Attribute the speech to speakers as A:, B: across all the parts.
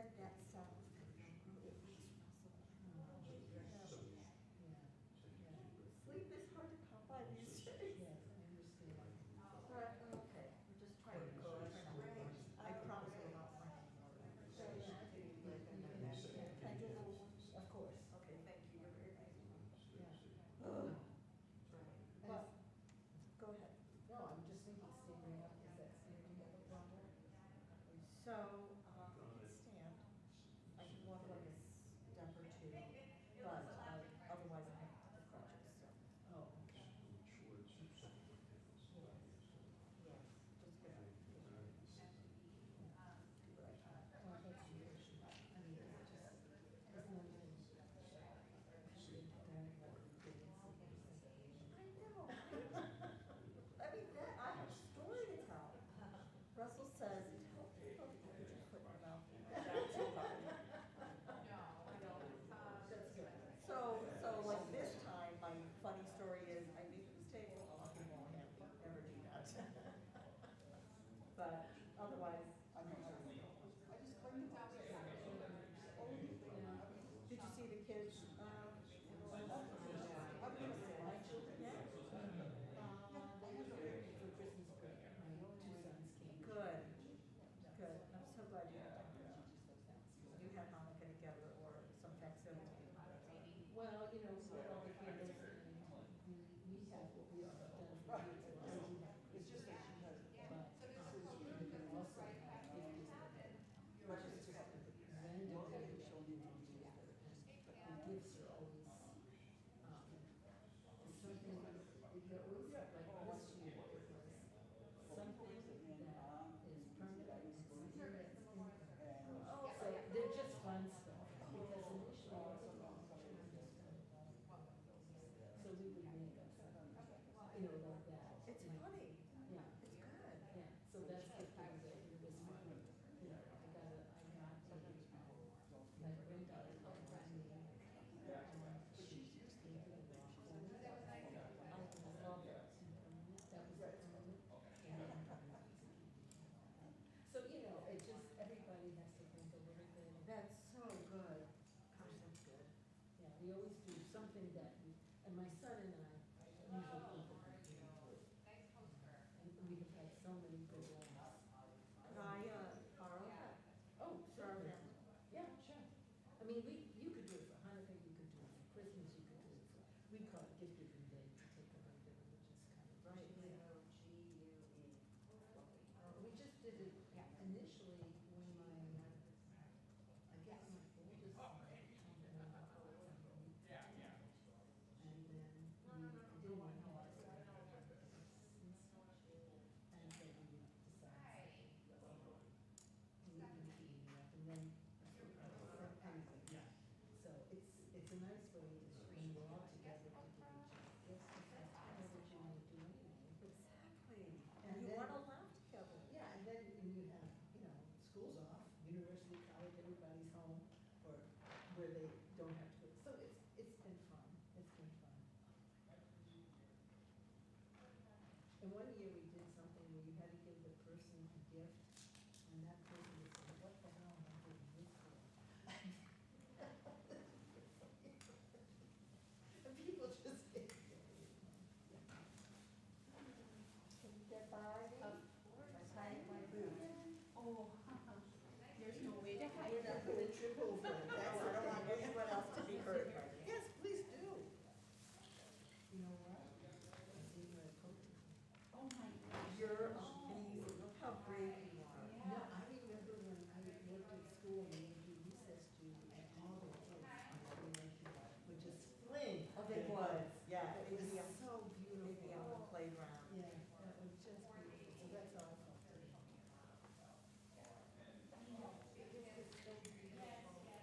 A: said that sounds sleep is hard to come by these days.
B: Yes, I understand.
A: But, okay, we're just trying to go. I promise we're not running. Can I do a little one?
B: Of course.
A: Okay, thank you. You're very nice.
B: Yeah.
A: But, go ahead.
B: No, I'm just thinking standing up, is that standing up a problem?
A: So, I can stand. I can walk like a step or two, but otherwise I have the crutches, so.
B: Oh, okay.
A: Yes, just get up. Do what I can.
B: Well, that's the issue. I mean, it's just, there's no need.
A: I know. I mean, that, I have a story to tell. Russell says, tell people that you put your foot in your mouth. That's too hard.
B: That's good.
A: So like this time, my funny story is, I made a mistake, oh, he won't have me, never do that. But otherwise, I'm not sure. I just cleaned the house. Did you see the kids? I'm gonna say, my children, yeah.
B: For Christmas break, my two sons came.
A: Good, good. I'm so glad you had Hanukkah together or some facsimile.
B: Well, you know, with all the candles, we have what we have done for years.
A: It's just that she has.
B: But you can also have gifts which is just randomly shown in the the gifts are always something, they're always like this year, it was something that is permanent and something that's impermanent.
A: Oh,
B: So they're just fun stuff, because initially it was a long term. So we would make up something, you know, like that.
A: it's funny.
B: Yeah.
A: It's good.
B: Yeah, so that's the thing that it was fun. You know, I got my granddaughter called Brandy. She's used to it. I love it. That was it. So, you know, it just, everybody has to think a little bit.
A: That's so good. Gosh, that's good.
B: Yeah, we always do something that, and my son and I usually think of it. And we have had so many good laughs.
A: Could I borrow that?
B: Oh,
A: For our
B: sure.
A: family?
B: Yeah, sure. I mean, you could do it for Hanukkah, you could do it for Christmas, you could do it for, we call it gift giving day, to take a look at it, which is kind of.
A: Right.
B: We just did it initially when I guess my oldest son, and then we did one more. And then we decided. And then, so it's a nice way to when we're all together to give each other gifts, because that's what you want to do anyway.
A: Exactly.
B: And
A: You
B: then-
A: want to laugh together.
B: Yeah, and then when you have, you know, school's off, university, college, everybody's home, or where they don't have to, so it's been fun, it's been fun. And one year we did something where you had to give the person a gift, and that person would say, what the hell am I doing this for? And people just get.
A: Can you get by me? I tied my boots.
C: Oh, there's no way to hide
A: You're not
C: that.
A: going to trip over it. That's, I don't want anyone else to be hurt by me.
B: Yes, please do. You know what? I gave you a coat.
C: Oh my gosh.
A: You're amazing. Look how brave you are.
B: No, I remember when I worked at school and we do recess to all the kids on which is fling.
A: Oh, they was, yeah.
B: It was so beautiful.
A: Maybe on the playground.
B: Yeah, that was just beautiful. So that's all I felt.
C: It was so beautiful.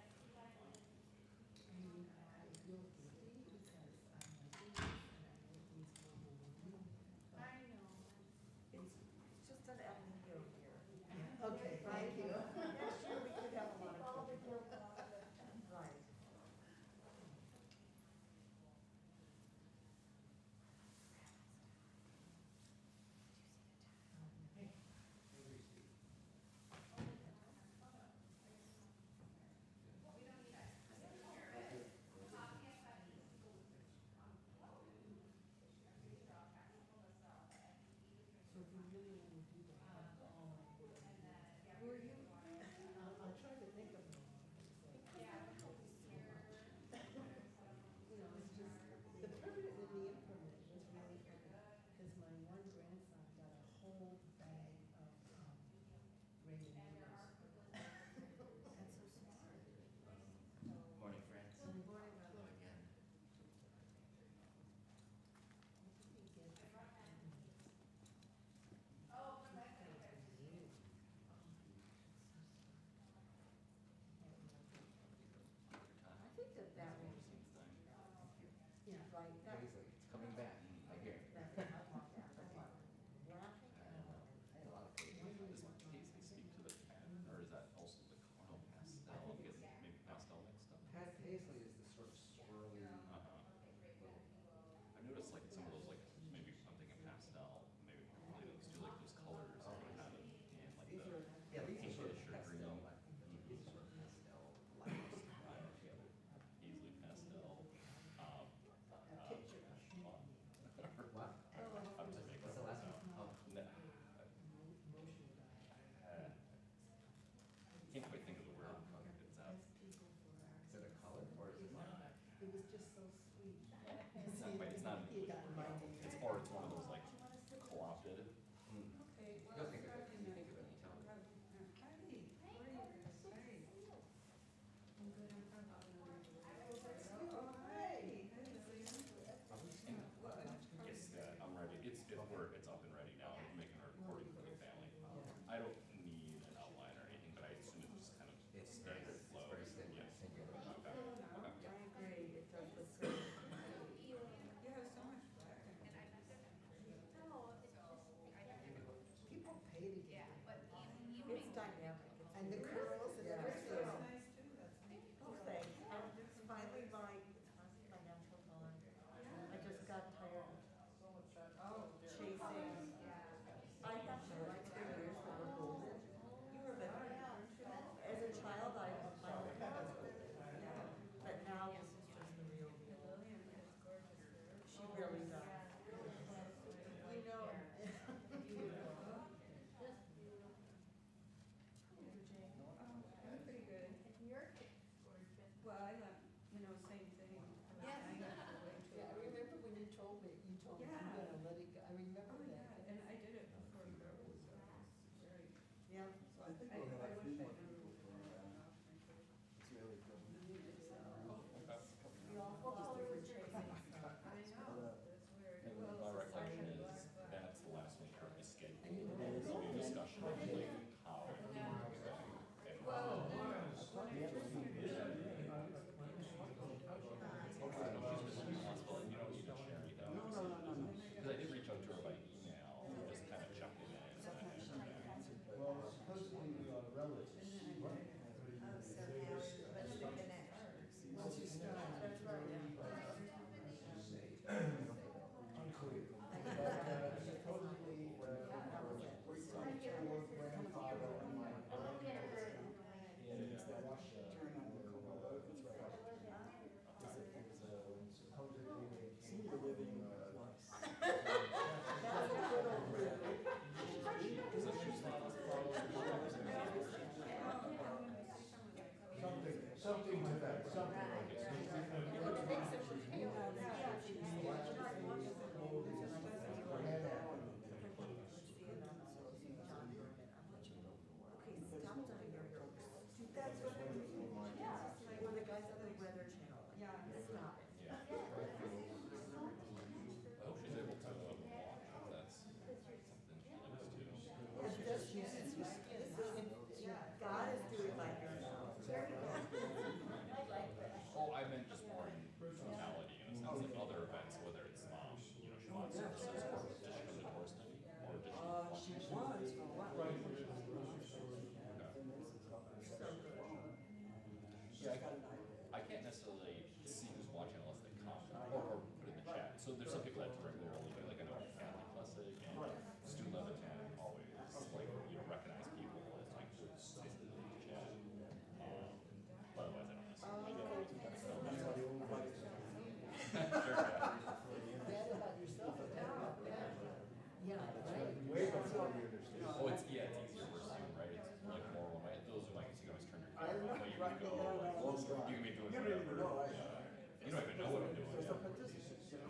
D: for participants. Yeah,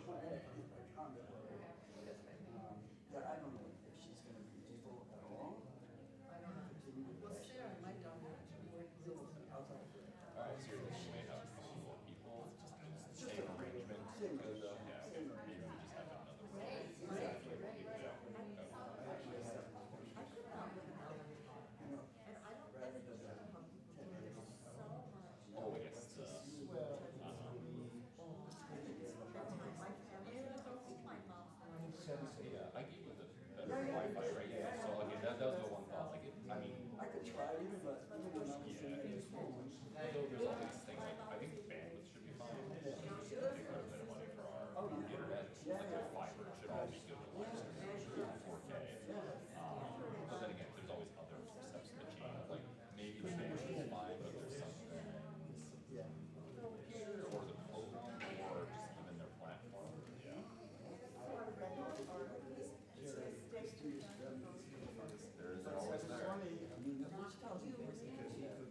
D: I don't know if she's gonna be able at all.
B: I don't know. Well, Sarah might donate to work Zoom.
D: I'll talk to her.
E: So you may have a couple more people,
D: Just
E: same
D: a
E: arrangement.
D: same
E: Yeah,
D: arrangement.
E: okay.
D: Same
E: Maybe we
D: arrangement.
E: just have another.
A: I could not live without them. And I don't, and it's just how people do it, it's so much.
E: Oh, I guess the,
A: My family, my mom's one.
E: yeah, I gave you the better Wi-Fi, right? Yeah, so okay, that was the one thought, like, I mean,
D: I could try even, but even when I'm
E: yeah,
D: sitting in this phone.
E: although there's all these things, like, I think bandwidth should be fine. We should pay quite a bit of money for our internet, like the fiber should all be good to live stream 4K. But then again, there's always other steps in the chain, like, maybe the bandwidth is fine, but there's something,
D: Yeah.
E: or the code, or just even their platform, yeah. They're always there.
D: Funny, I mean, that's what she tells me, because he couldn't get the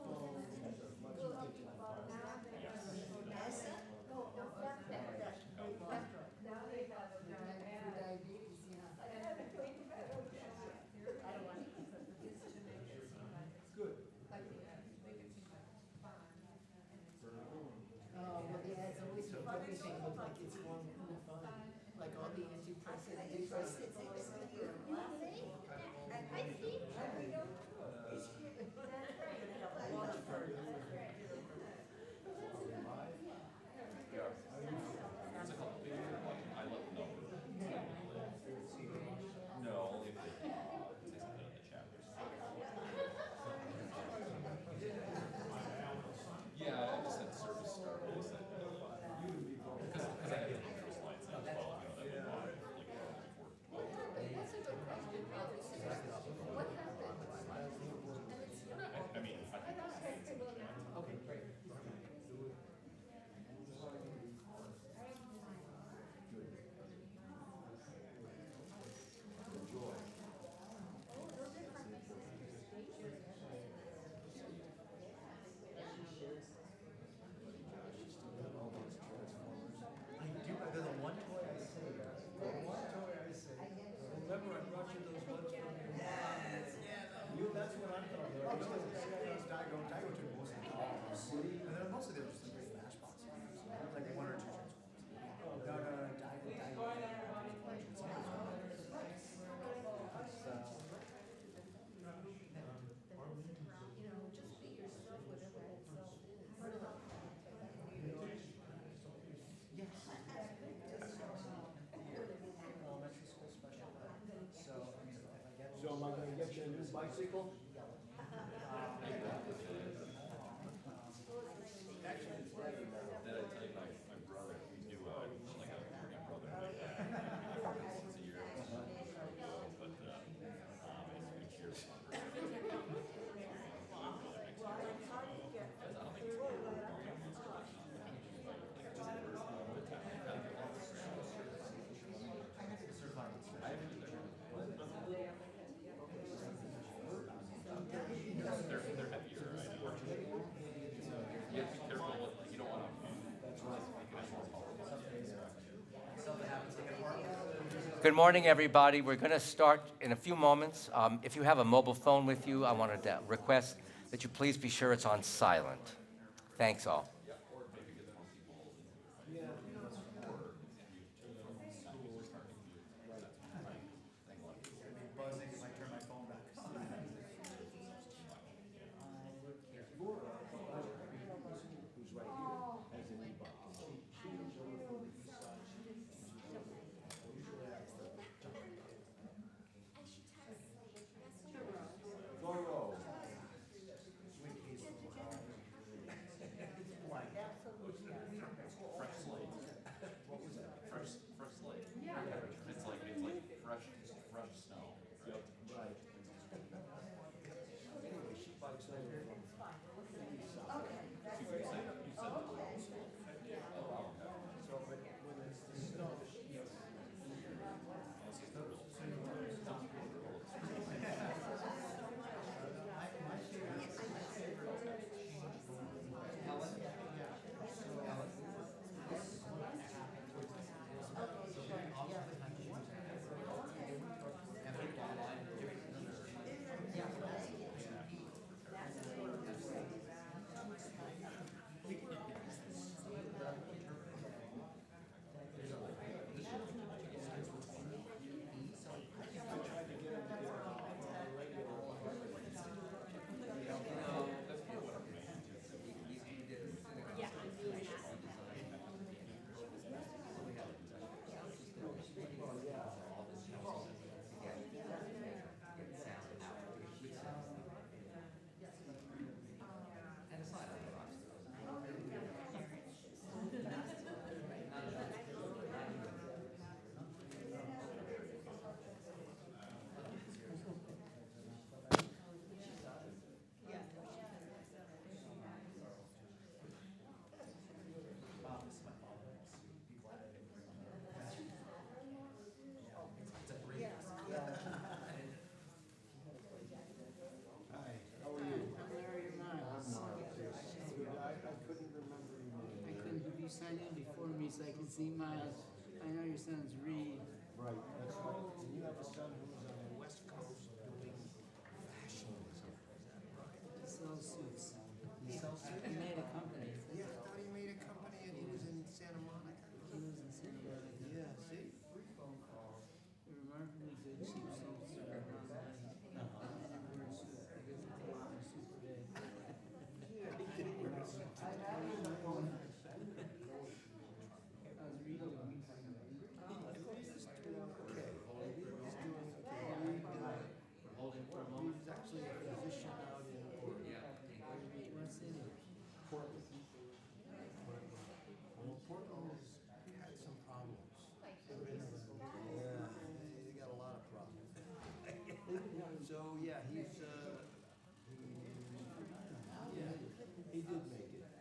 D: phone as much as he did.
B: Now they have for diabetes, yeah.
D: Good.
B: Oh, well, yeah, it's always everything looks like it's one fun, like all the antidepressants.
E: There's a couple things that like, I let them know. No, only if they say something in the chat. Yeah, I just said service start, I said, because I have the interest lines as well, you know, that we bought, like, before. I mean, I think it's in the chat.
B: Okay, great.
F: I do, there's the one toy I say, remember I brought you those ones from your you, that's what I'm talking about. You know, Daigo took most of the colors. And then mostly they were just like flash boxes. Like one or two transformers. No, Daigo.
B: You know, just be yourself, whatever that self is.
F: Yes. Elementary school special ed. So, I mean, if I get.
D: So am I gonna get you a new bicycle?
E: Did I tell you my brother, we do like a my brother like once a year. But it's years. They're heavier, right? You have to be careful with, like, you don't want to.
G: Good morning, everybody. We're going to start in a few moments. If you have a mobile phone with you, I wanted to request that you please be sure it's on silent. Thanks all.
F: Buzzing if I turn my phone back on.
D: Who's right here, has an e-bike. Goro.
F: Sweet peas.
H: sign in before me so I can see Miles. I know your son's Reed.
F: Right, that's right. And you have a son who's on the West Coast doing fashion design, is that right?
H: He sells suits.
F: He sells suits?
H: He made a company.
F: Yeah, I thought he made a company and he was in Santa Monica.
H: He was in Santa Monica.
F: Yeah, see?
H: Remarkably good cheap suits for a lot of money. And then wear a suit. I guess he takes my suit today. How's Reed doing?
F: He's doing okay. He's actually a physician out in Oregon.
H: What city?
F: Portland. Well, Portland's had some problems. Yeah, they got a lot of problems. So, yeah, he did make it. I don't know if you remember, he never really finished high school, so.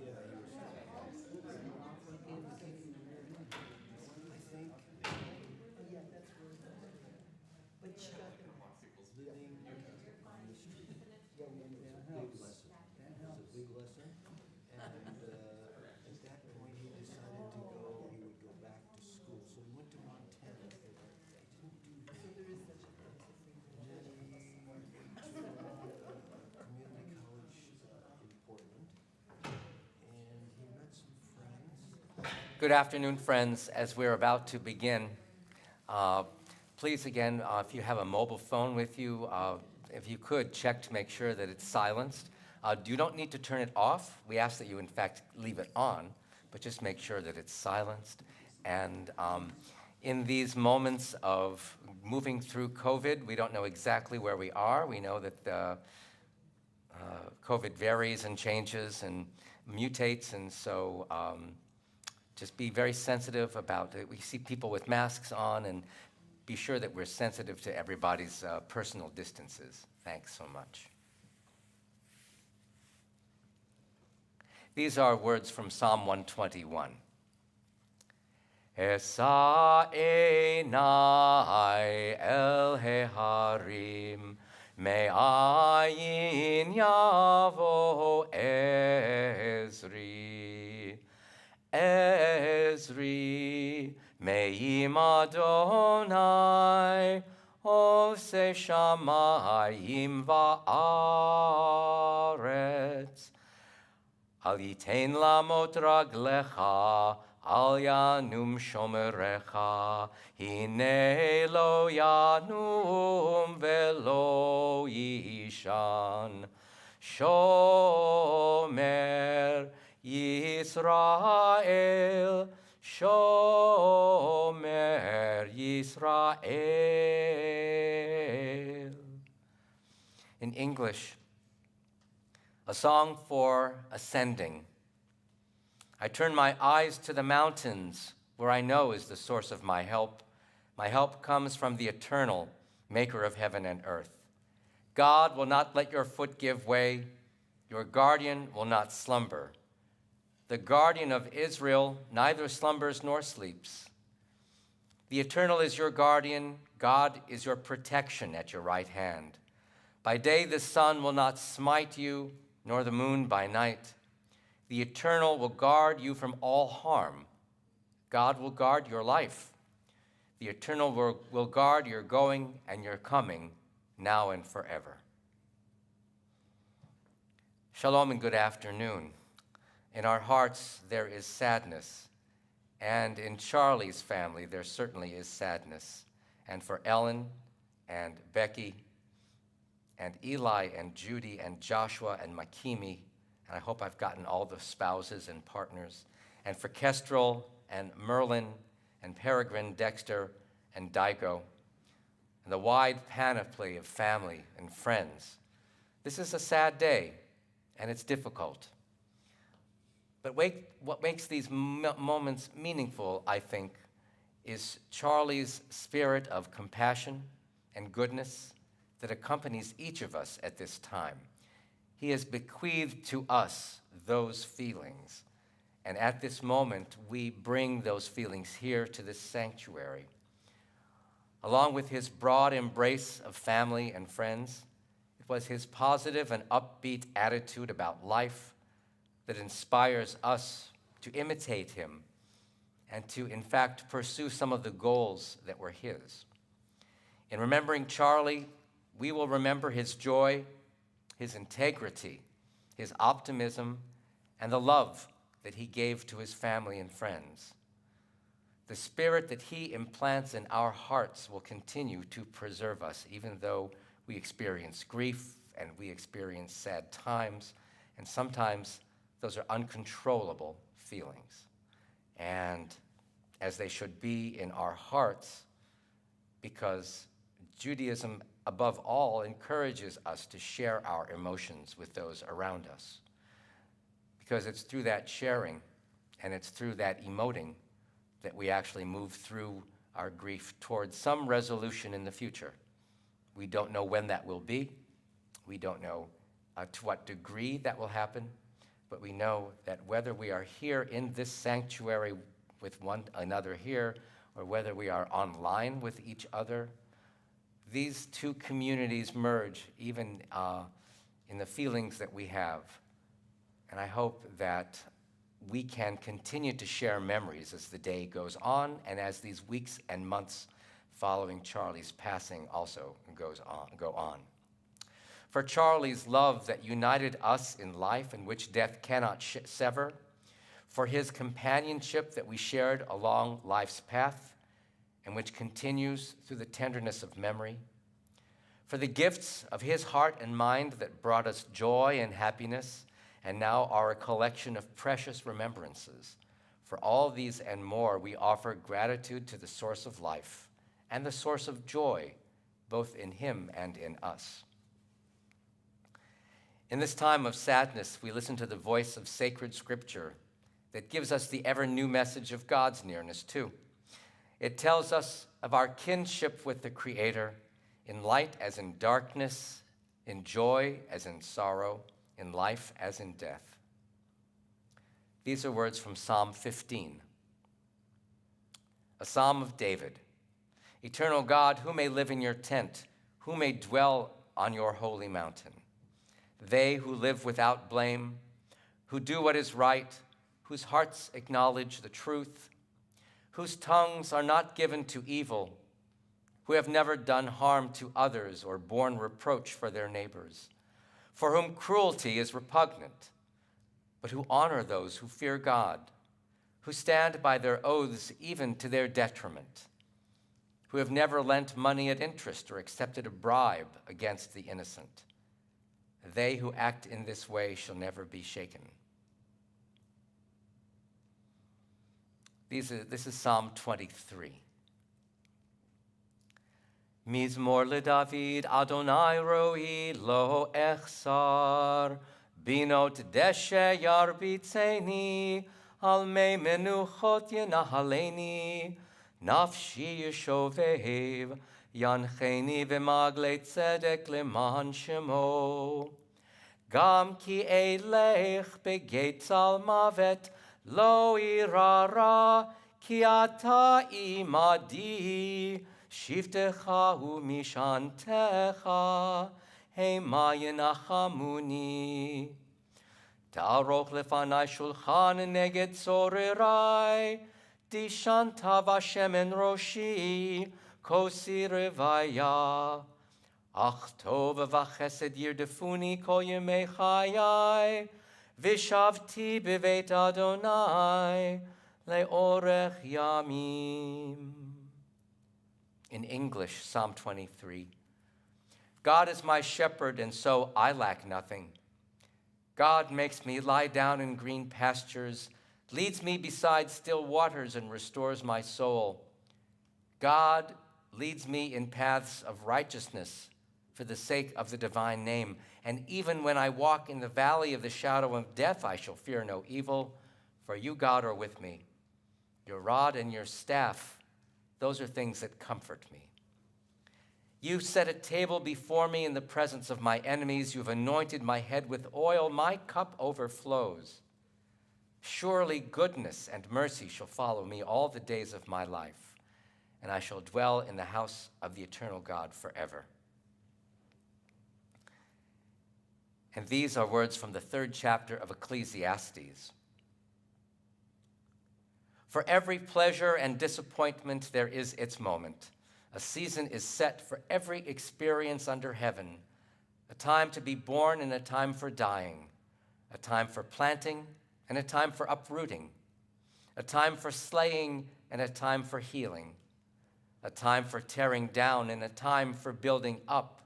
F: Yeah, he was.
H: What game was kicking the rear end?
F: I think
B: Yeah, that's where it was. But you got the,
F: living on the street is a big lesson.
H: That
F: It's
H: helps.
F: a big lesson. And at that point, he decided to go, he would go back to school. So he went to Montana. He didn't do
B: so there is such a thing as a free
F: And then he went to community college in Portland. And he met some friends.
G: Good afternoon, friends. As we're about to begin, please again, if you have a mobile phone with you, if you could check to make sure that it's silenced. You don't need to turn it off. We ask that you, in fact, leave it on, but just make sure that it's silenced. And in these moments of moving through COVID, we don't know exactly where we are. We know that COVID varies and changes and mutates, and so just be very sensitive about it. We see people with masks on, and be sure that we're sensitive to everybody's personal distances. Thanks so much. These are words from Psalm 121. Esa einai el heharim, me'ayin yavo Ezri. Ezri, me'im Adonai, ose shamayim va'aretz. Al yitain lamot raglecha, al yanum shomerecha, hine lo yanum velo yishan. Shomer Yisrael, Shomer Yisrael. In English, a song for ascending. I turn my eyes to the mountains, where I know is the source of my help. My help comes from the eternal, maker of heaven and earth. God will not let your foot give way. Your guardian will not slumber. The guardian of Israel neither slumbers nor sleeps. The eternal is your guardian. God is your protection at your right hand. By day the sun will not smite you, nor the moon by night. The eternal will guard you from all harm. God will guard your life. The eternal will guard your going and your coming, now and forever. Shalom and good afternoon. In our hearts there is sadness, and in Charlie's family there certainly is sadness. And for Ellen and Becky and Eli and Judy and Joshua and Makimi, and I hope I've gotten all the spouses and partners, and for Kestrel and Merlin and Peregrine, Dexter and Daigo, and the wide panoply of family and friends. This is a sad day, and it's difficult. But what makes these moments meaningful, I think, is Charlie's spirit of compassion and goodness that accompanies each of us at this time. He has bequeathed to us those feelings, and at this moment, we bring those feelings here to this sanctuary. Along with his broad embrace of family and friends, was his positive and upbeat attitude about life that inspires us to imitate him and to, in fact, pursue some of the goals that were his. In remembering Charlie, we will remember his joy, his integrity, his optimism, and the love that he gave to his family and friends. The spirit that he implants in our hearts will continue to preserve us, even though we experience grief and we experience sad times, and sometimes those are uncontrollable feelings. And as they should be in our hearts, because Judaism, above all, encourages us to share our emotions with those around us. Because it's through that sharing and it's through that emoting that we actually move through our grief towards some resolution in the future. We don't know when that will be. We don't know to what degree that will happen, but we know that whether we are here in this sanctuary with one another here, or whether we are online with each other, these two communities merge even in the feelings that we have. And I hope that we can continue to share memories as the day goes on and as these weeks and months following Charlie's passing also go on. For Charlie's love that united us in life and which death cannot sever, for his companionship that we shared along life's path and which continues through the tenderness of memory, for the gifts of his heart and mind that brought us joy and happiness and now are a collection of precious remembrances. For all these and more, we offer gratitude to the source of life and the source of joy, both in him and in us. In this time of sadness, we listen to the voice of sacred scripture that gives us the ever-new message of God's nearness, too. It tells us of our kinship with the Creator, in light as in darkness, in joy as in sorrow, in life as in death. These are words from Psalm 15, a psalm of David. Eternal God, who may live in your tent? Who may dwell on your holy mountain? They who live without blame, who do what is right, whose hearts acknowledge the truth, whose tongues are not given to evil, who have never done harm to others or borne reproach for their neighbors, for whom cruelty is repugnant, but who honor those who fear God, who stand by their oaths even to their detriment, who have never lent money at interest or accepted a bribe against the innocent. They who act in this way shall never be shaken. This is Psalm 23. Mizmor leDavid, Adonai roi lo echsar, binot deshe yarbitzeni, al mei menuchot yenahaleni, nafshi yeshovev, yancheni v'magle tzedek leman shemo. Gam ki elech begetz al mavet, lo irara, ki ata imadi, shivtecha umishantecha, hema yenachamuni. Ta'aroch lefanai shulchan neged tzorerai, dishanta v'shemen roshi, kosi revaya. Ach tov v'chesed yirdefuni kol yemei chayai, v'shavti b'veit Adonai le'orech yamim. In English, Psalm 23. God is my shepherd, and so I lack nothing. God makes me lie down in green pastures, leads me beside still waters, and restores my soul. God leads me in paths of righteousness for the sake of the divine name. And even when I walk in the valley of the shadow of death, I shall fear no evil, for you, God, are with me. Your rod and your staff, those are things that comfort me. You set a table before me in the presence of my enemies. You've anointed my head with oil. My cup overflows. Surely goodness and mercy shall follow me all the days of my life, and I shall dwell in the house of the eternal God forever. And these are words from the 3rd chapter of Ecclesiastes. For every pleasure and disappointment there is its moment. A season is set for every experience under heaven, a time to be born and a time for dying, a time for planting and a time for uprooting, a time for slaying and a time for healing, a time for tearing down and a time for building up,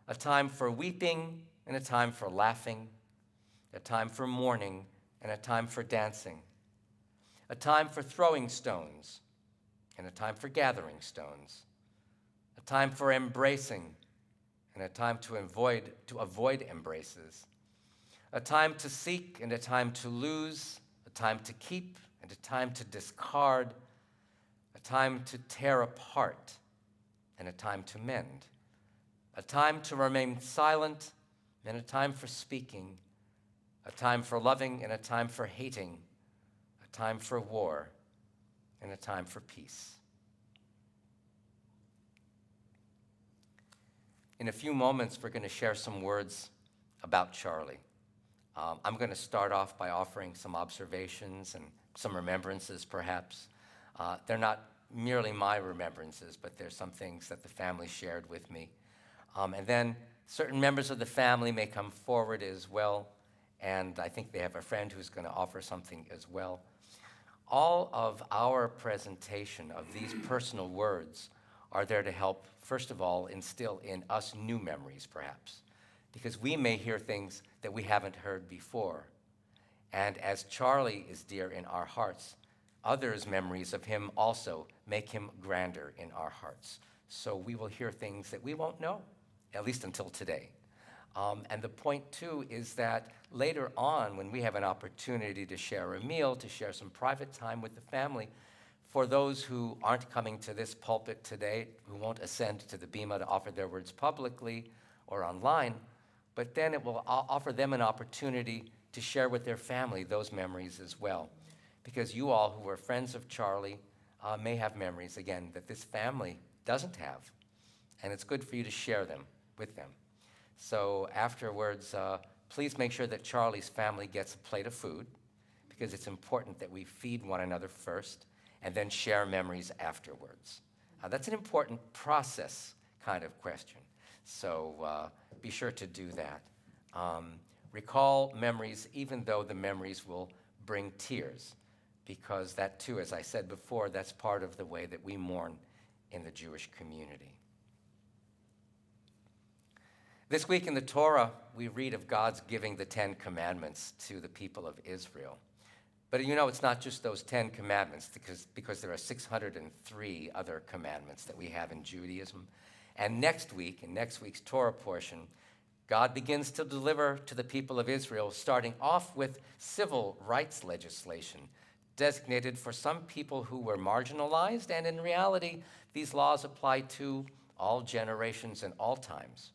G: a time for weeping and a time for laughing, a time for mourning and a time for dancing, a time for throwing stones and a time for gathering stones, a time for embracing and a time to avoid embraces, a time to seek and a time to lose, a time to keep and a time to discard, a time to tear apart and a time to mend, a time to remain silent and a time for speaking, a time for loving and a time for hating, a time for war and a time for peace. In a few moments, we're going to share some words about Charlie. I'm going to start off by offering some observations and some remembrances, perhaps. They're not merely my remembrances, but there's some things that the family shared with me. And then certain members of the family may come forward as well, and I think they have a friend who's going to offer something as well. All of our presentation of these personal words are there to help, first of all, instill in us new memories, perhaps, because we may hear things that we haven't heard before. And as Charlie is dear in our hearts, others' memories of him also make him grander in our hearts. So we will hear things that we won't know, at least until today. And the point, too, is that later on, when we have an opportunity to share a meal, to share some private time with the family, for those who aren't coming to this pulpit today, who won't ascend to the bema to offer their words publicly or online, but then it will offer them an opportunity to share with their family those memories as well. Because you all who are friends of Charlie may have memories, again, that this family doesn't have. And it's good for you to share them with them. So afterwards, please make sure that Charlie's family gets a plate of food, because it's important that we feed one another first and then share memories afterwards. That's an important process kind of question. So be sure to do that. Recall memories, even though the memories will bring tears, because that too, as I said before, that's part of the way that we mourn in the Jewish community. This week in the Torah, we read of God's giving the 10 Commandments to the people of Israel. But you know, it's not just those 10 commandments, because there are 603 other commandments that we have in Judaism. And next week, in next week's Torah portion, God begins to deliver to the people of Israel, starting off with civil rights legislation, designated for some people who were marginalized, and in reality, these laws apply to all generations and all times.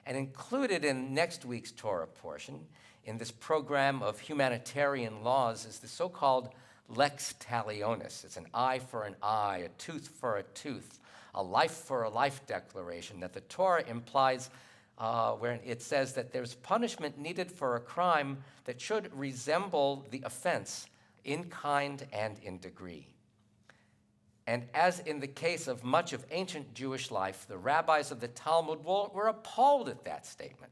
G: And included in next week's Torah portion, in this program of humanitarian laws, is the so-called lex talionis. It's an eye for an eye, a tooth for a tooth, a life for a life declaration that the Torah implies where it says that there's punishment needed for a crime that should resemble the offense in kind and in degree. And as in the case of much of ancient Jewish life, the rabbis of the Talmud were appalled at that statement,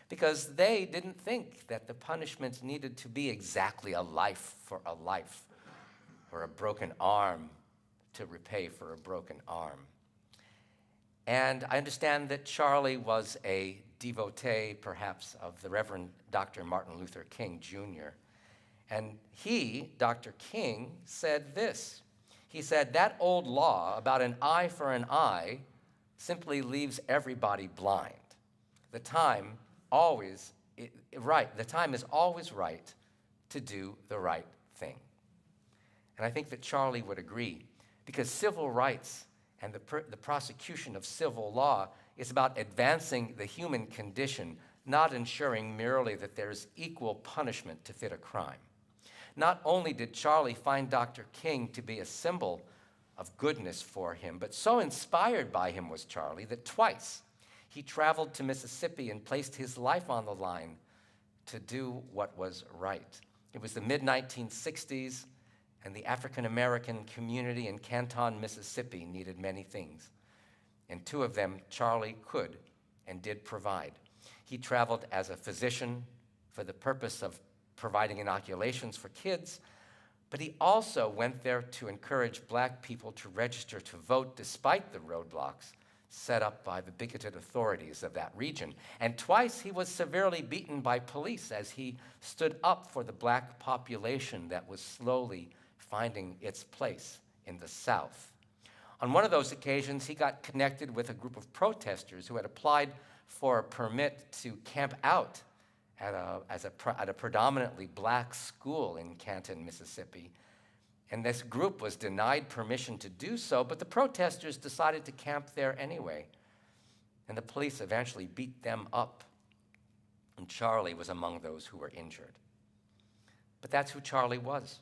G: because they didn't think that the punishment needed to be exactly a life for a life, or a broken arm to repay for a broken arm. And I understand that Charlie was a devotee, perhaps, of the Reverend Dr. Martin Luther King, Jr. And he, Dr. King, said this. He said, that old law about an eye for an eye simply leaves everybody blind. The time is always right to do the right thing. And I think that Charlie would agree, because civil rights and the prosecution of civil law is about advancing the human condition, not ensuring merely that there's equal punishment to fit a crime. Not only did Charlie find Dr. King to be a symbol of goodness for him, but so inspired by him was Charlie that twice He traveled to Mississippi and placed his life on the line to do what was right. It was the mid-1960s, and the African-American community in Canton, Mississippi needed many things. And two of them Charlie could and did provide. He traveled as a physician for the purpose of providing inoculations for kids, but he also went there to encourage black people to register to vote despite the roadblocks set up by the bigoted authorities of that region. And twice he was severely beaten by police as he stood up for the black population that was slowly finding its place in the South. On one of those occasions, he got connected with a group of protesters who had applied for a permit to camp out at a predominantly black school in Canton, Mississippi. And this group was denied permission to do so, but the protesters decided to camp there anyway. And the police eventually beat them up. And Charlie was among those who were injured. But that's who Charlie was.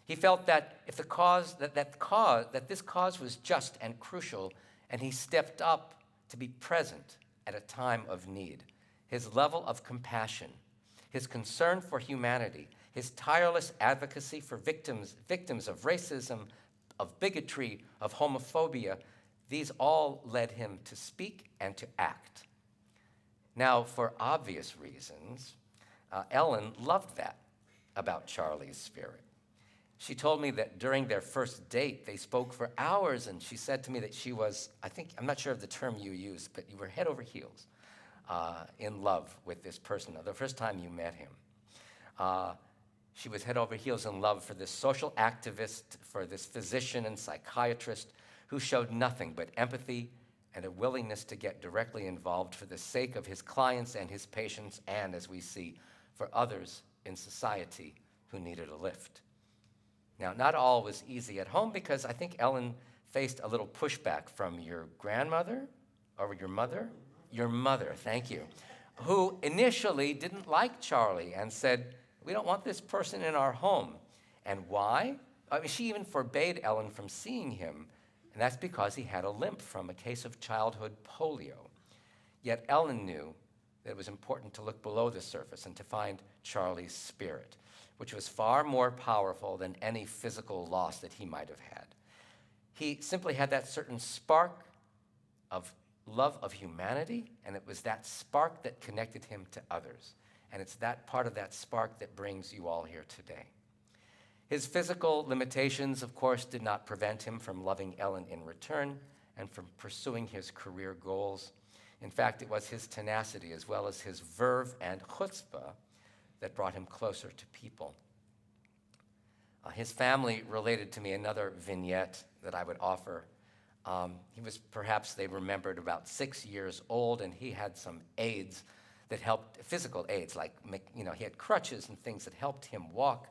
G: He felt that if that this cause was just and crucial, and he stepped up to be present at a time of need. His level of compassion, his concern for humanity, his tireless advocacy for victims of racism, of bigotry, of homophobia, these all led him to speak and to act. Now, for obvious reasons, Ellen loved that about Charlie's spirit. She told me that during their first date, they spoke for hours, and she said to me that she was, I'm not sure of the term you used, but you were head over heels in love with this person, the first time you met him. She was head over heels in love for this social activist, for this physician and psychiatrist who showed nothing but empathy and a willingness to get directly involved for the sake of his clients and his patients, and, as we see, for others in society who needed a lift. Now, not all was easy at home because I think Ellen faced a little pushback from your grandmother or your mother? Your mother, thank you, who initially didn't like Charlie and said, "We don't want this person in our home." And why? I mean, she even forbade Ellen from seeing him, and that's because he had a limp from a case of childhood polio. Yet Ellen knew that it was important to look below the surface and to find Charlie's spirit, which was far more powerful than any physical loss that he might have had. He simply had that certain spark of love of humanity, and it was that spark that connected him to others. And it's that part of that spark that brings you all here today. His physical limitations, of course, did not prevent him from loving Ellen in return and from pursuing his career goals. In fact, it was his tenacity as well as his verve and chutzpah that brought him closer to people. His family related to me another vignette that I would offer. He was perhaps, they remembered, about 6 years old, and he had some aids that helped, physical aids, like, he had crutches and things that helped him walk.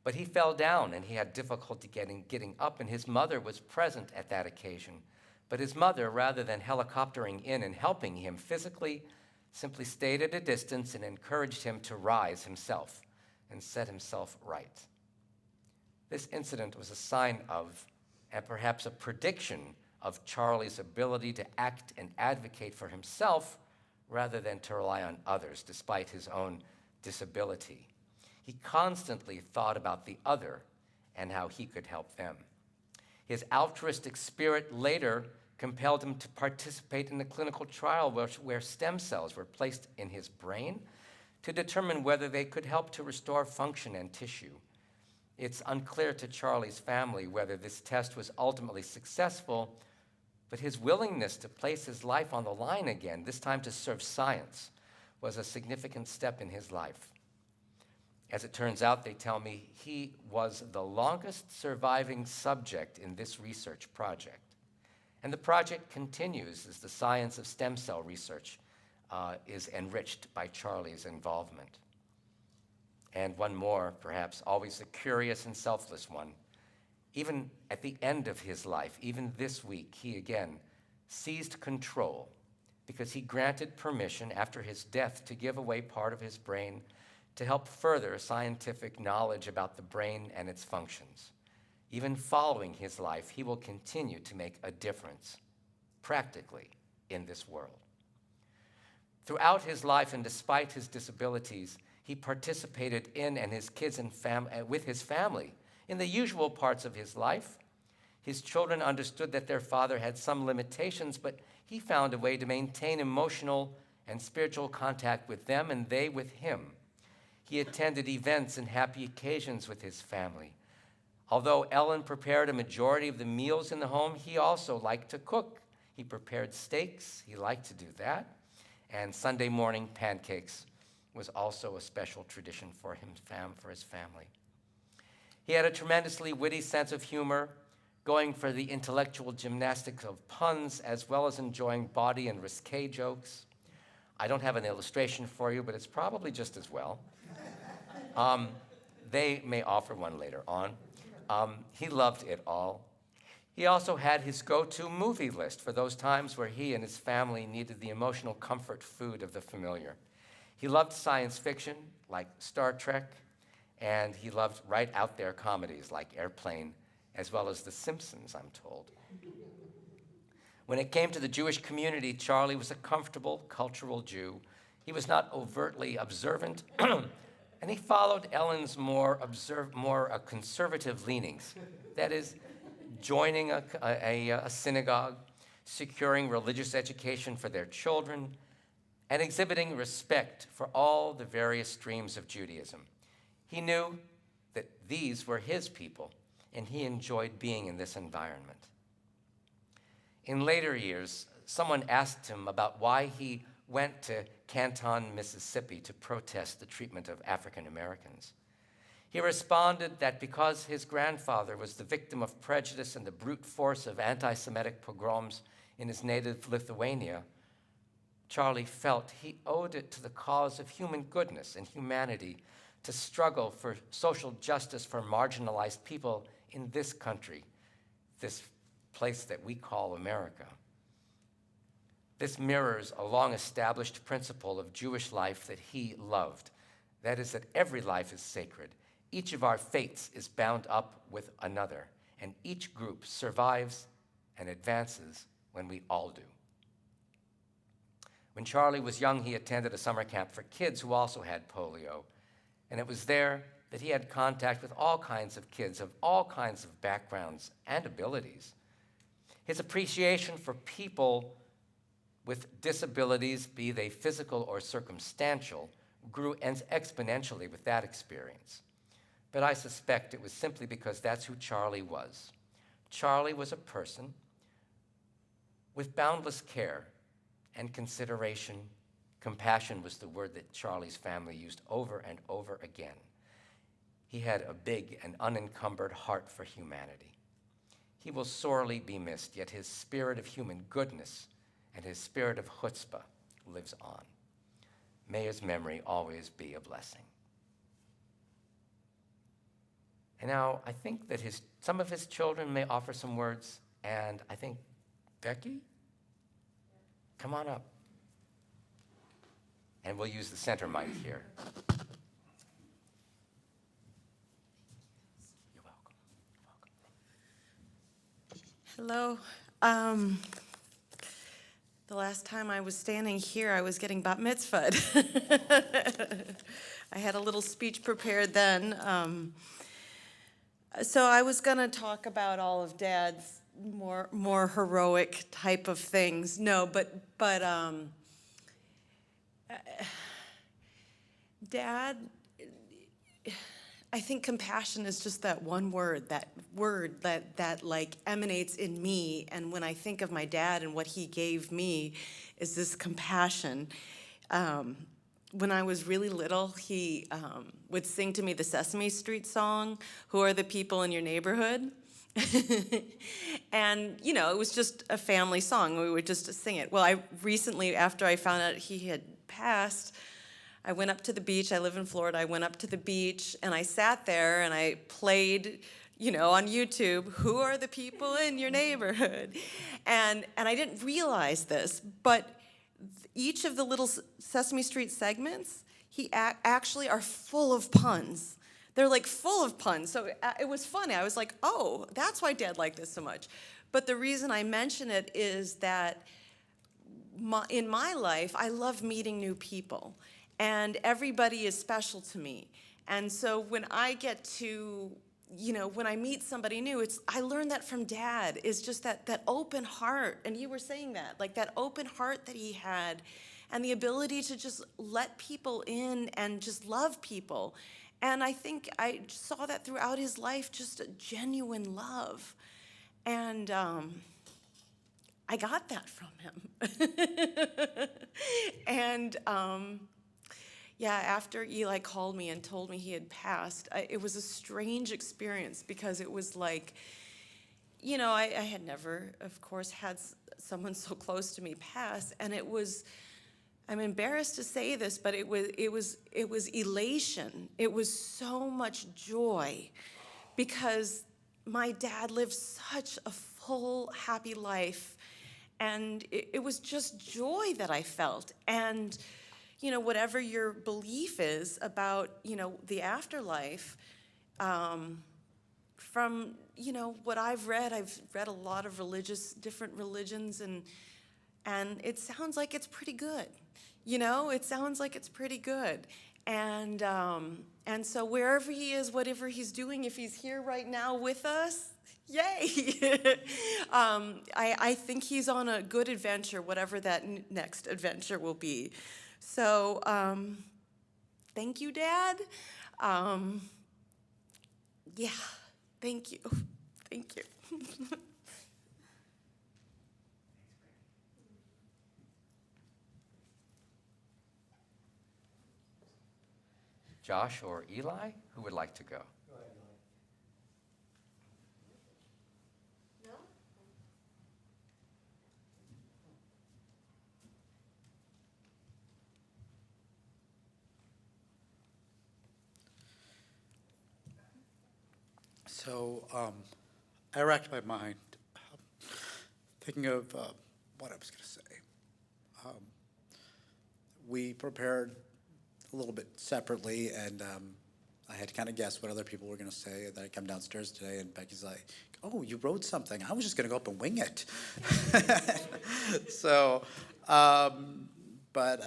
G: But he fell down, and he had difficulty getting up, and his mother was present at that occasion. But his mother, rather than helicoptering in and helping him physically, simply stayed at a distance and encouraged him to rise himself and set himself right. This incident was a sign of, and perhaps a prediction of, Charlie's ability to act and advocate for himself rather than to rely on others, despite his own disability. He constantly thought about the other and how he could help them. His altruistic spirit later compelled him to participate in a clinical trial where stem cells were placed in his brain to determine whether they could help to restore function and tissue. It's unclear to Charlie's family whether this test was ultimately successful, but his willingness to place his life on the line again, this time to serve science, was a significant step in his life. As it turns out, they tell me, he was the longest surviving subject in this research project. And the project continues as the science of stem cell research is enriched by Charlie's involvement. And one more, perhaps, always a curious and selfless one. Even at the end of his life, even this week, he again seized control because he granted permission after his death to give away part of his brain to help further scientific knowledge about the brain and its functions. Even following his life, he will continue to make a difference, practically, in this world. Throughout his life and despite his disabilities, he participated in and his kids and with his family in the usual parts of his life. His children understood that their father had some limitations, but he found a way to maintain emotional and spiritual contact with them and they with him. He attended events and happy occasions with his family. Although Ellen prepared a majority of the meals in the home, he also liked to cook. He prepared steaks, he liked to do that, and Sunday morning pancakes was also a special tradition for him, for his family. He had a tremendously witty sense of humor, going for the intellectual gymnastics of puns, as well as enjoying bawdy and risque jokes. I don't have an illustration for you, but it's probably just as well. They may offer one later on. He loved it all. He also had his go-to movie list for those times where he and his family needed the emotional comfort food of the familiar. He loved science fiction, like Star Trek, and he loved right out there comedies like Airplane, as well as The Simpsons, I'm told. When it came to the Jewish community, Charlie was a comfortable, cultural Jew. He was not overtly observant, and he followed Ellen's more conservative leanings. That is, joining a synagogue, securing religious education for their children, and exhibiting respect for all the various streams of Judaism. He knew that these were his people, and he enjoyed being in this environment. In later years, someone asked him about why he went to Canton, Mississippi to protest the treatment of African Americans. He responded that because his grandfather was the victim of prejudice and the brute force of anti-Semitic pogroms in his native Lithuania, Charlie felt he owed it to the cause of human goodness and humanity to struggle for social justice for marginalized people in this country, this place that we call America. This mirrors a long-established principle of Jewish life that he loved. That is that every life is sacred. Each of our fates is bound up with another, and each group survives and advances when we all do. When Charlie was young, he attended a summer camp for kids who also had polio, and it was there that he had contact with all kinds of kids of all kinds of backgrounds and abilities. His appreciation for people with disabilities, be they physical or circumstantial, grew exponentially with that experience. But I suspect it was simply because that's who Charlie was. Charlie was a person with boundless care and consideration. Compassion was the word that Charlie's family used over and over again. He had a big and unencumbered heart for humanity. He will sorely be missed, yet his spirit of human goodness and his spirit of chutzpah lives on. May his memory always be a blessing. And now I think that some of his children may offer some words, and I think, Becky, come on up. And we'll use the center mic here. You're welcome.
I: Hello. The last time I was standing here, I was getting bat mitzvahed. I had a little speech prepared then. So I was going to talk about all of Dad's more heroic type of things. No, but Dad, I think compassion is just that one word, that like emanates in me. And when I think of my dad and what he gave me is this compassion. When I was really little, he would sing to me the Sesame Street song, "Who are the people in your neighborhood?" And, you know, it was just a family song. We would just sing it. Well, I recently, after I found out he had passed, I went up to the beach. I live in Florida. I went up to the beach, and I sat there, and I played, you know, on YouTube, "Who are the people in your neighborhood?" And I didn't realize this, but each of the little Sesame Street segments, actually are full of puns. They're like full of puns. So it was funny. I was like, oh, that's why Dad liked this so much. But the reason I mention it is that in my life, I love meeting new people, and everybody is special to me. And so when I get to, when I meet somebody new, I learned that from Dad, is just that open heart. And you were saying that, like that open heart that he had, and the ability to just let people in and just love people. And I think I saw that throughout his life, just a genuine love. And I got that from him. And yeah, after Eli called me and told me he had passed, it was a strange experience, because it was like, I had never, of course, had someone so close to me pass, and it was, I'm embarrassed to say this, but it was elation. It was so much joy, because my dad lived such a full, happy life, and it was just joy that I felt. And whatever your belief is about, the afterlife, from, what I've read a lot of different religions, and it sounds like it's pretty good. It sounds like it's pretty good. And so wherever he is, whatever he's doing, if he's here right now with us, yay! I think he's on a good adventure, whatever that next adventure will be. So thank you, Dad. Yeah, thank you. Thank you.
G: Josh or Eli, who would like to go?
A: No?
H: So I racked my mind thinking of what I was going to say. We prepared a little bit separately, and I had to kind of guess what other people were going to say. And then I come downstairs today, and Becky's like, "Oh, you wrote something. I was just going to go up and wing it." So, but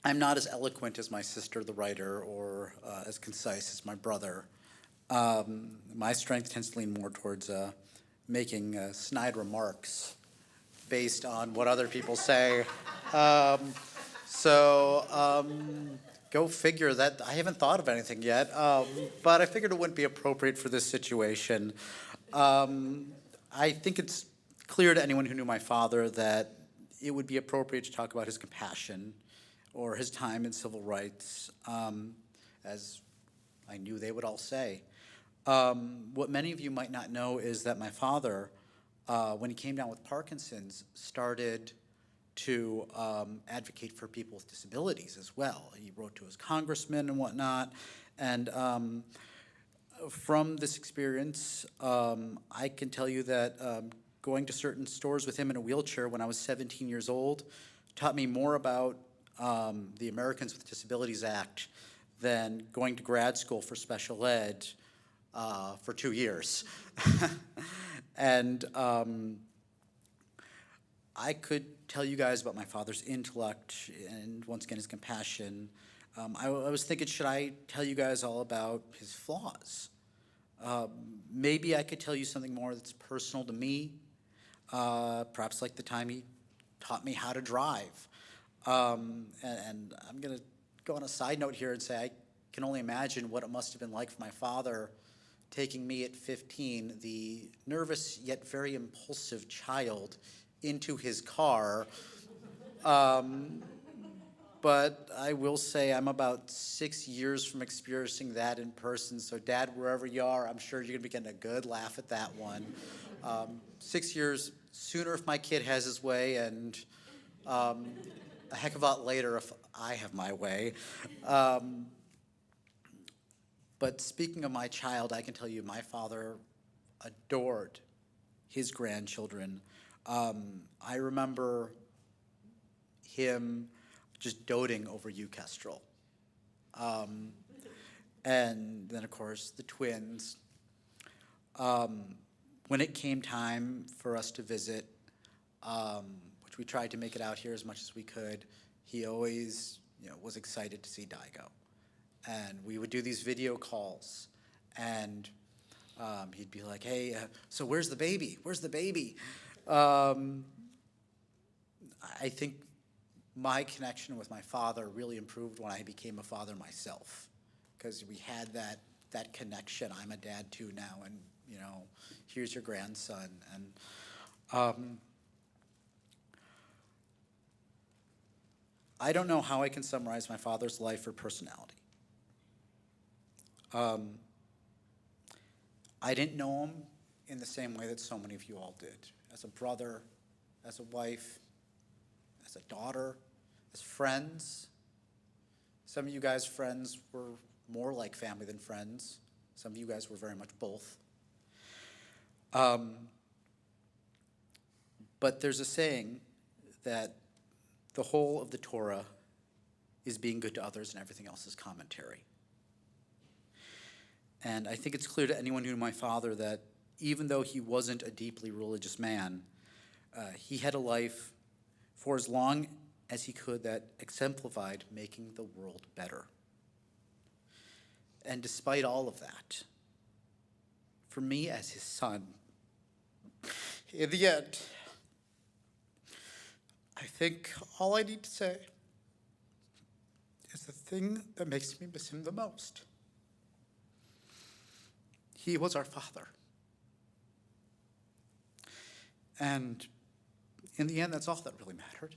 H: I'm not as eloquent as my sister, the writer, or as concise as my brother. My strength tends to lean more towards making snide remarks based on what other people say. Go figure that. I haven't thought of anything yet, but I figured it wouldn't be appropriate for this situation. I think it's clear to anyone who knew my father that it would be appropriate to talk about his compassion or his time in civil rights, as I knew they would all say. What many of you might not know is that my father, when he came down with Parkinson's, started to advocate for people with disabilities as well. He wrote to his congressman and whatnot. And from this experience, I can tell you that going to certain stores with him in a wheelchair when I was 17 years old taught me more about the Americans with Disabilities Act than going to grad school for special ed for 2 years. And I could tell you guys about my father's intellect and, once again, his compassion. I was thinking, should I tell you guys all about his flaws? Maybe I could tell you something more that's personal to me, perhaps like the time he taught me how to drive. And I'm going to go on a side note here and say I can only imagine what it must have been like for my father taking me at 15, the nervous yet very impulsive child, into his car. But I will say I'm about 6 years from experiencing that in person. So Dad, wherever you are, I'm sure you're gonna be getting a good laugh at that one. 6 years sooner if my kid has his way, and a heck of a lot later if I have my way. But speaking of my child, I can tell you my father adored his grandchildren. I remember him just doting over you, Kestrel. And then, of course, the twins. When it came time for us to visit, which we tried to make it out here as much as we could, he always, was excited to see Daigo. And we would do these video calls, and he'd be like, hey, so where's the baby? Where's the baby? I think my connection with my father really improved when I became a father myself, because we had that connection. I'm a dad too now, and here's your grandson. And I don't know how I can summarize my father's life or personality. I didn't know him in the same way that so many of you all did. As a brother, as a wife, as a daughter, as friends. Some of you guys' friends were more like family than friends. Some of you guys were very much both. But there's a saying that the whole of the Torah is being good to others and everything else is commentary. And I think it's clear to anyone who knew my father that even though he wasn't a deeply religious man, he had a life for as long as he could that exemplified making the world better. And despite all of that, for me as his son, in the end, I think all I need to say is the thing that makes me miss him the most. He was our father. And in the end, that's all that really mattered.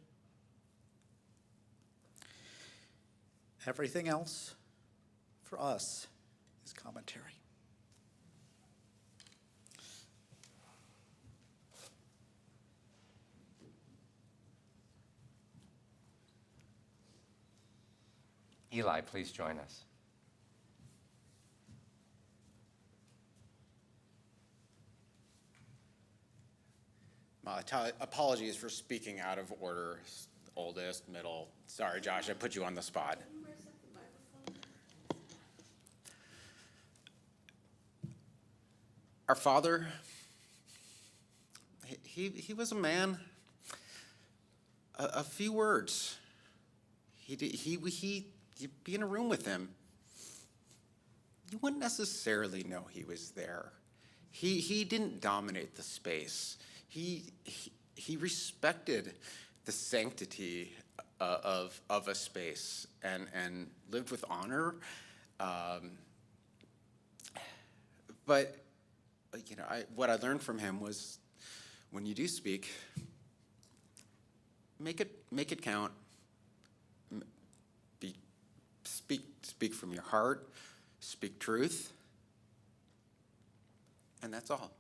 H: Everything else, for us, is commentary.
G: Eli, please join us.
J: Apologies for speaking out of order. Oldest, middle. Sorry, Josh, I put you on the spot. Our father, he was a man. A few words. You'd be in a room with him. You wouldn't necessarily know he was there. He didn't dominate the space. He respected the sanctity of a space and lived with honor. But what I learned from him was, when you do speak, make it count. Speak from your heart. Speak truth. And that's all.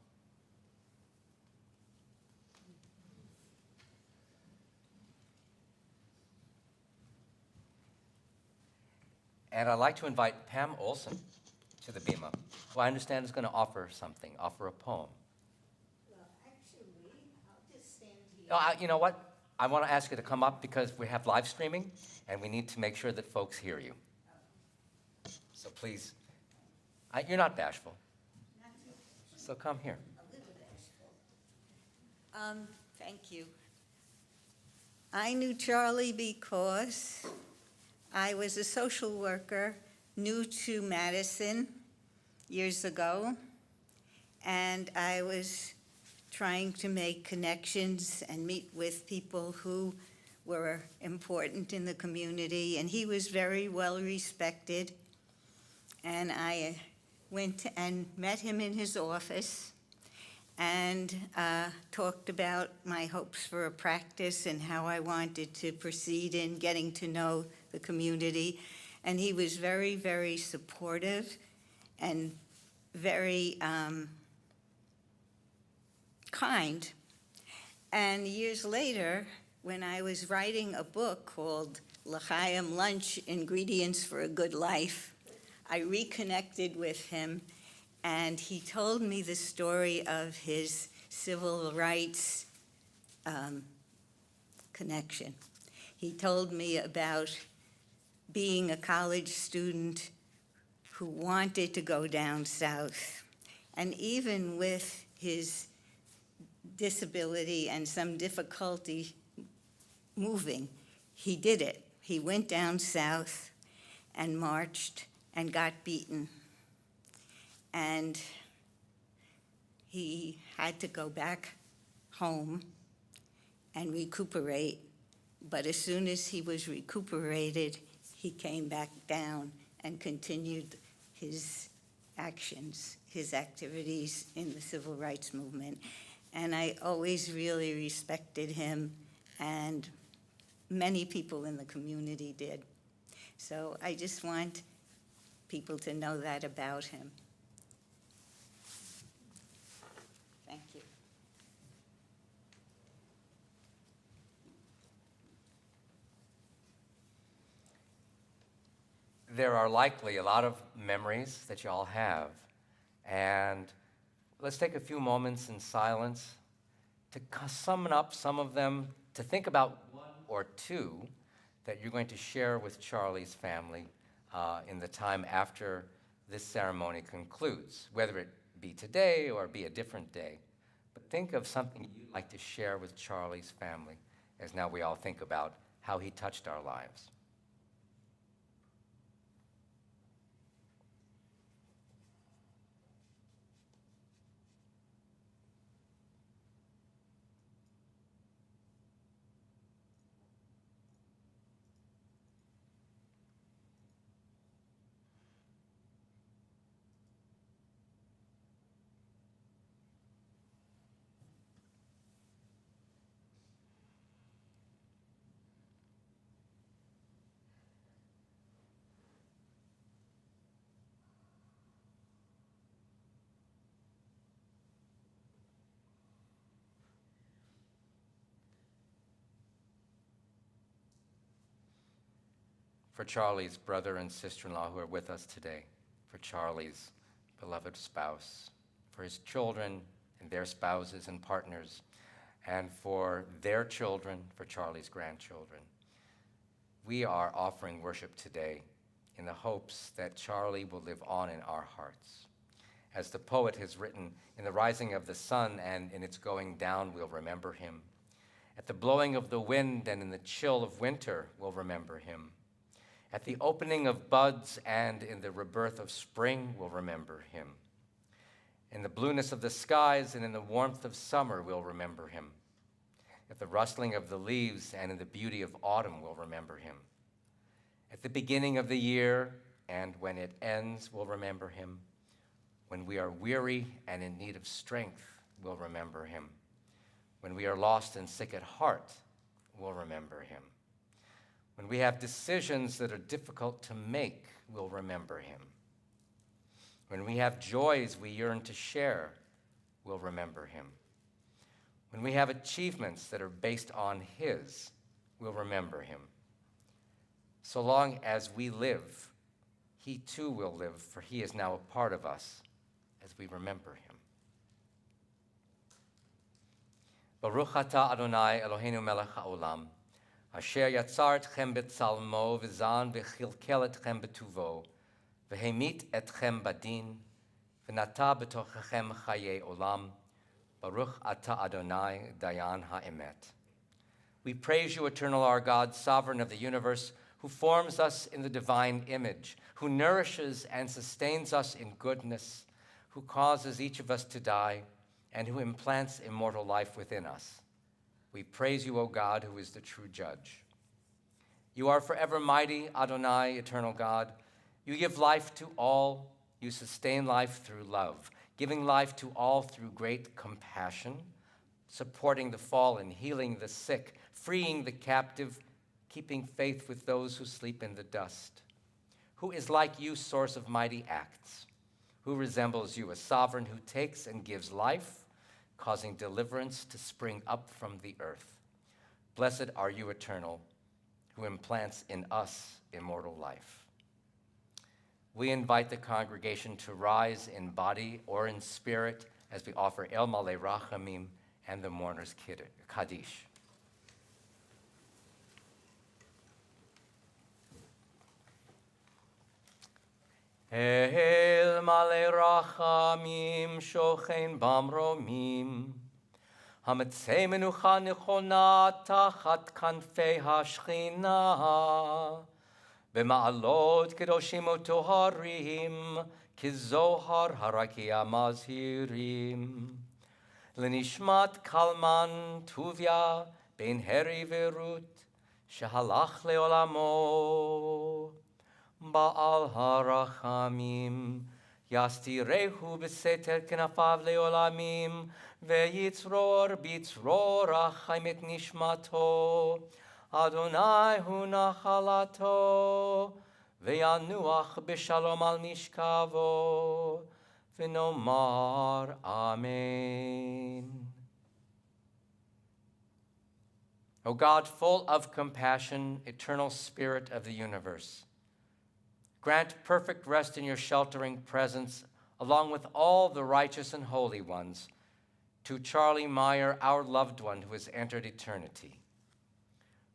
G: And I'd like to invite Pam Olson to the bima, who I understand is going to offer a poem.
B: Well, actually, I'll just stand here.
G: You know what? I want to ask you to come up because we have live streaming, and we need to make sure that folks hear you. So please, you're not bashful.
B: Not too
G: So come here.
B: a little bashful. Thank you. I knew Charlie because I was a social worker new to Madison years ago, and I was trying to make connections and meet with people who were important in the community, and he was very well respected. And I went and met him in his office and talked about my hopes for a practice and how I wanted to proceed in getting to know the community. And he was very, very supportive and very kind. And years later, when I was writing a book called L'chaim Lunch, Ingredients for a Good Life, I reconnected with him, and he told me the story of his civil rights connection. He told me about being a college student who wanted to go down south. And even with his disability and some difficulty moving, he did it. He went down south and marched and got beaten. And he had to go back home and recuperate. But as soon as he was recuperated, he came back down and continued his actions, his activities in the civil rights movement. And I always really respected him, and many people in the community did. So I just want people to know that about him. Thank you.
G: There are likely a lot of memories that you all have, and let's take a few moments in silence to sum up some of them, to think about one or two that you're going to share with Charlie's family in the time after this ceremony concludes, whether it be today or be a different day. But think of something you'd like to share with Charlie's family, as now we all think about how he touched our lives. For Charlie's brother and sister-in-law who are with us today, for Charlie's beloved spouse, for his children and their spouses and partners, and for their children, for Charlie's grandchildren. We are offering worship today in the hopes that Charlie will live on in our hearts. As the poet has written, in the rising of the sun and in its going down, we'll remember him. At the blowing of the wind and in the chill of winter, we'll remember him. At the opening of buds and in the rebirth of spring, we'll remember him. In the blueness of the skies and in the warmth of summer, we'll remember him. At the rustling of the leaves and in the beauty of autumn, we'll remember him. At the beginning of the year and when it ends, we'll remember him. When we are weary and in need of strength, we'll remember him. When we are lost and sick at heart, we'll remember him. When we have decisions that are difficult to make, we'll remember him. When we have joys we yearn to share, we'll remember him. When we have achievements that are based on his, we'll remember him. So long as we live, he too will live, for he is now a part of us as we remember him. Baruch atah Adonai Eloheinu melech haolam, asher yatzar etchem betzalmo v'zan v'chilkel etchem betuvo, v'hemit etchem badin, v'nata b'tochechem chayei olam, Baruch atah Adonai dayan ha'emet. We praise you, eternal our God, sovereign of the universe, who forms us in the divine image, who nourishes and sustains us in goodness, who causes each of us to die, and who implants immortal life within us. We praise you, O God, who is the true judge. You are forever mighty, Adonai, eternal God. You give life to all. You sustain life through love, giving life to all through great compassion, supporting the fallen, healing the sick, freeing the captive, keeping faith with those who sleep in the dust. Who is like you, source of mighty acts? Who resembles you, a sovereign who takes and gives life, causing deliverance to spring up from the earth? Blessed are you, eternal, who implants in us immortal life. We invite the congregation to rise in body or in spirit as we offer El Malei Rachamim and the mourner's Kaddish. El Malei Rachamim shochen bamromim, המצא מנוחה נכונה תחת כנפי השכינה, במעלות קדושים וטהרים, כזוהר הרקיע מזהירים. לנשמת קלמן טוביה בן הרי ורות, שהלך לעולמו, בעל הרחמים, יסתירהו בסתר כנפיו לעולמים, ויצרור בצרור החיים את נשמתו. אדוני הוא נחלתו, וינוח בשלום על משכבו, ונאמר אמן. O God, full of compassion, eternal Spirit of the universe, grant perfect rest in your sheltering presence, along with all the righteous and holy ones, to Charlie Meyer, our loved one who has entered eternity.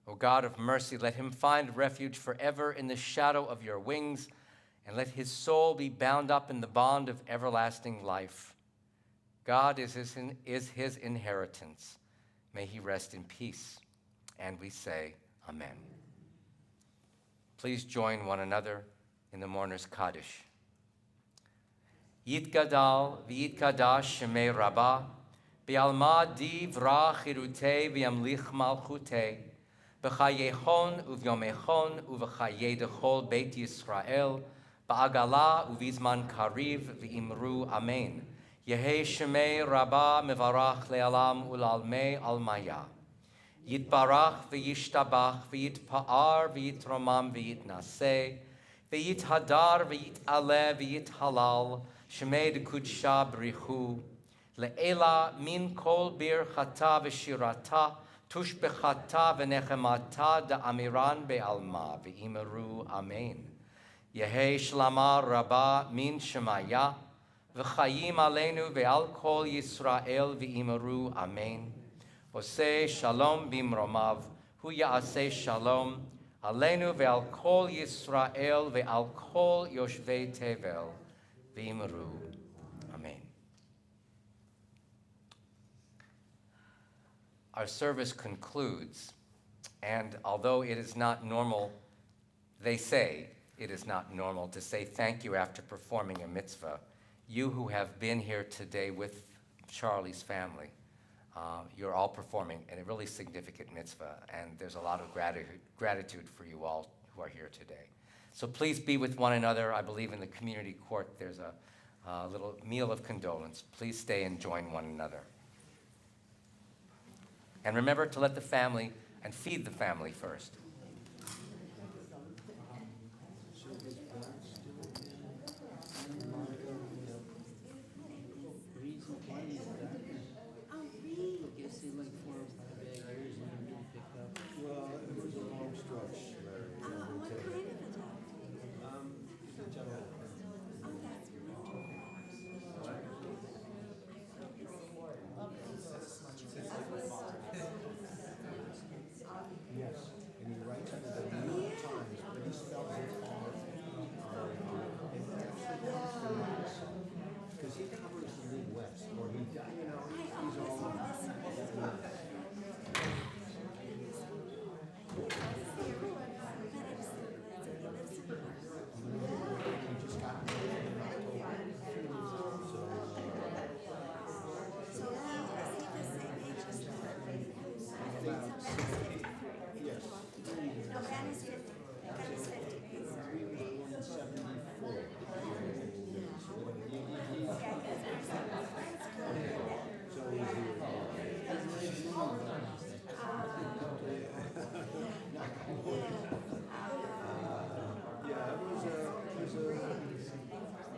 G: O God of mercy, let him find refuge forever in the shadow of your wings, and let his soul be bound up in the bond of everlasting life. God is his inheritance. May he rest in peace. And we say, Amen. Please join one another in the mourner's Kaddish. Yitgadal v'yitkadash shemei Rabbah, bi'alma divra chirutei v'yamlich malchutei, b'chayechon uvyomechon uv'chaye dechol beit Yisrael, ba'agala uvizman kariv v'imru Amen. Yehei shemei Rabbah mevarach le'alam ulalmei almaya. Yitbarach v'yishtabach v'yitpa'ar v'yitromam v'yitnaseh v'yithadar v'yit'aleh v'yithalal shemei d'kudsha b'richu le'ela min kol bir chata v'shirata tushbechata v'nechemata da'amiran be'alma v'imeru amen. Yehei shlama rabba min shemaya v'chayim aleinu ve'al kol Yisrael v'imeru amen. Oseh shalom bimromav, hu ya'aseh shalom, aleinu ve'al kol Yisrael ve'al kol yoshvei tevel, v'imru. Amen. Our service concludes, and although it is not normal, they say it is not normal to say thank you after performing a mitzvah, you who have been here today with Charlie's family, you're all performing a really significant mitzvah, and there's a lot of gratitude for you all who are here today. So please be with one another. I believe in the community court there's a little meal of condolence. Please stay and join one another. And remember to let the family and feed the family first.
F: Well, it was a long stretch, Larry. Yes, and he writes under the New York Times, but he spells it all. And actually, because he covers the Midwest, or he, he's all over.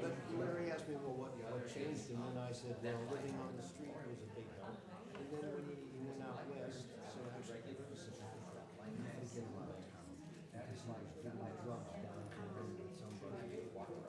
F: But Larry asked me, well, what changed? And then I said, well, living on the street was a big help. And then when he went out west, so actually,